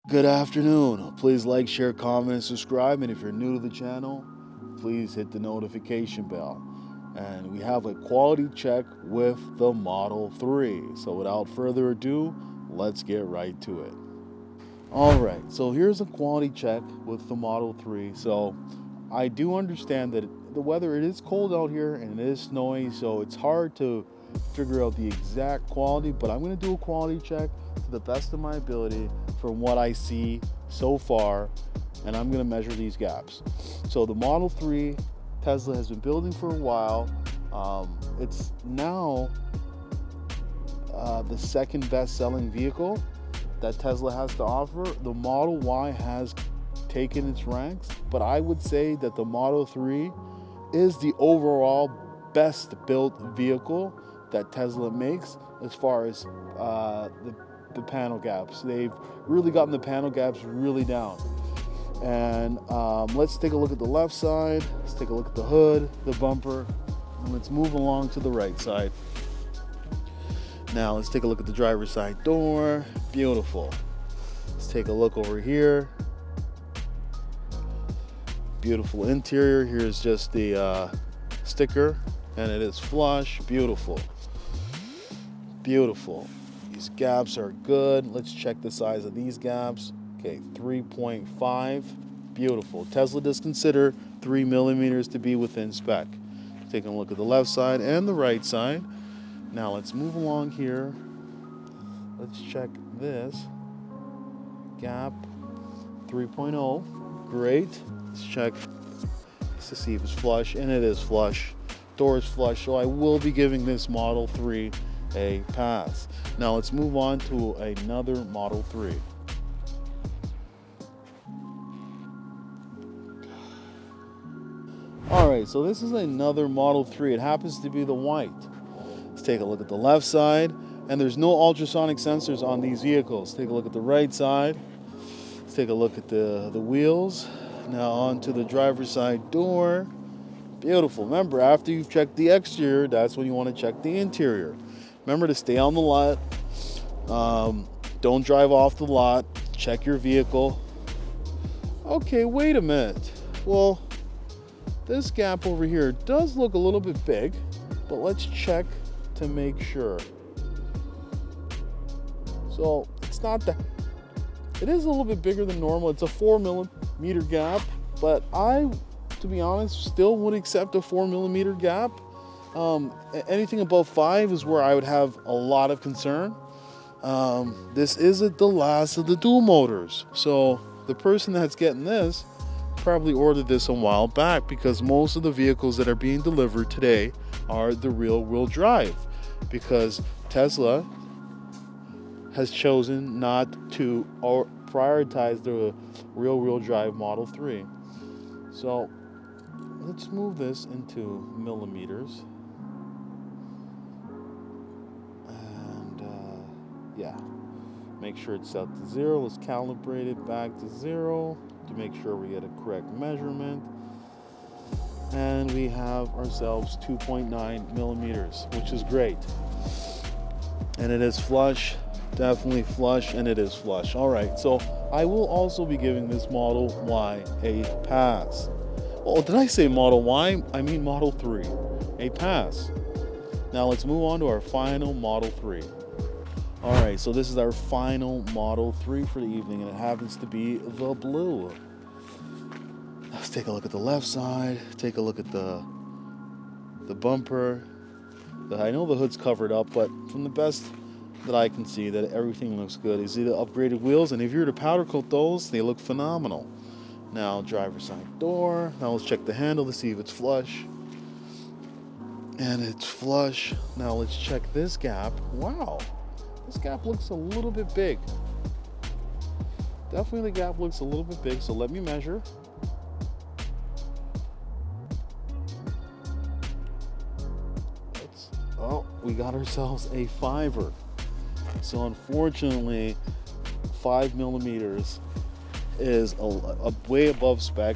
Good afternoon. Please like, share, comment, and subscribe. And if you're new to the channel, please hit the notification bell. And we have a quality check with the Model 3. So without further ado, let's get right to it. All right, so here's a quality check with the Model 3. So I do understand that the weather, it is cold out here and it is snowy, so it's hard to figure out the exact quality, but I'm going to do a quality check to the best of my ability from what I see so far, and I'm going to measure these gaps. So the Model 3 Tesla has been building for a while. It's now the second best-selling vehicle that Tesla has to offer. The Model Y has taken its ranks, but I would say that the Model 3 is the overall best built vehicle that Tesla makes as far as the panel gaps. They've really gotten the panel gaps really down. And let's take a look at the left side. Let's take a look at the hood, the bumper, and let's move along to the right side. Now let's take a look at the driver's side door. Beautiful. Let's take a look over here. Beautiful interior. Here's just the sticker, and it is flush. Beautiful. Beautiful. These gaps are good. Let's check the size of these gaps. Okay, 3.5. Beautiful. Tesla does consider 3 millimeters to be within spec. Taking a look at the left side and the right side. Now let's move along here. Let's check this gap. 3.0. Great. Let's check to see if it's flush, and it is flush. Door is flush, so I will be giving this Model 3 a pass. Now let's move on to another Model 3. All right, so this is another Model 3. It happens to be the white. Let's take a look at the left side, and there's no ultrasonic sensors on these vehicles. Take a look at the right side. Let's take a look at the wheels. Now onto the driver's side door. Beautiful. Remember, after you've checked the exterior, that's when you want to check the interior. Remember to stay on the lot. Don't drive off the lot. Check your vehicle. Okay, wait a minute. Well, this gap over here does look a little bit big, but let's check to make sure. So it's not that. It is a little bit bigger than normal. It's a 4 millimeter gap, but I, to be honest, still would accept a 4 millimeter gap. Anything above 5 is where I would have a lot of concern. This isn't the last of the dual motors. So the person that's getting this probably ordered this a while back, because most of the vehicles that are being delivered today are the rear-wheel drive, because Tesla has chosen not to prioritize the rear-wheel drive Model 3. So let's move this into millimeters. And yeah, make sure it's set to 0. Let's calibrate it back to 0 to make sure we get a correct measurement. And we have ourselves 2.9 millimeters, which is great. And it is flush. Definitely flush, and it is flush. All right, so I will also be giving this Model Y a pass. Oh, did I say Model Y? I mean Model 3. A pass. Now let's move on to our final Model 3. All right, so this is our final Model 3 for the evening, and it happens to be the blue. Let's take a look at the left side. Take a look at the bumper. I know the hood's covered up, but from the best that I can see, that everything looks good. You see the upgraded wheels, and if you were to powder coat those, they look phenomenal. Now driver's side door. Now let's check the handle to see if it's flush. And it's flush. Now let's check this gap. Wow, this gap looks a little bit big. Definitely the gap looks a little bit big, so let me measure. Oh, we got ourselves a 5er. So unfortunately, 5 millimeters is a way above spec,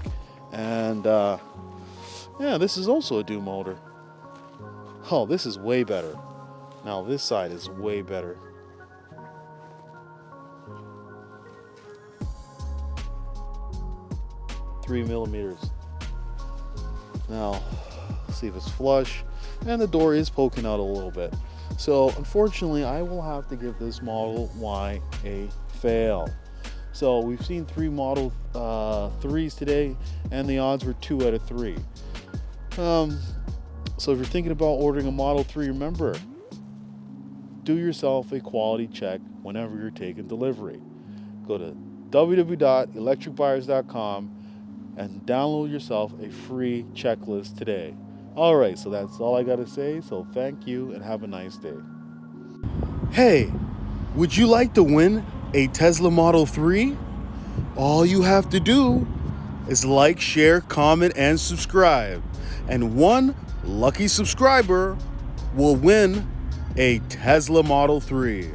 and yeah, this is also a dual motor. Oh, this is way better. Now this side is way better. 3 millimeters. Now, see if it's flush, and the door is poking out a little bit. So unfortunately, I will have to give this Model Y a fail. So we've seen 3 Model 3s today, and the odds were 2 out of 3. So if you're thinking about ordering a Model 3, remember, do yourself a quality check whenever you're taking delivery. Go to www.electricbuyers.com and download yourself a free checklist today. All right, so that's all I got to say. So thank you and have a nice day. Hey, would you like to win a Tesla Model 3? All you have to do is like, share, comment, and subscribe. And one lucky subscriber will win a Tesla Model 3.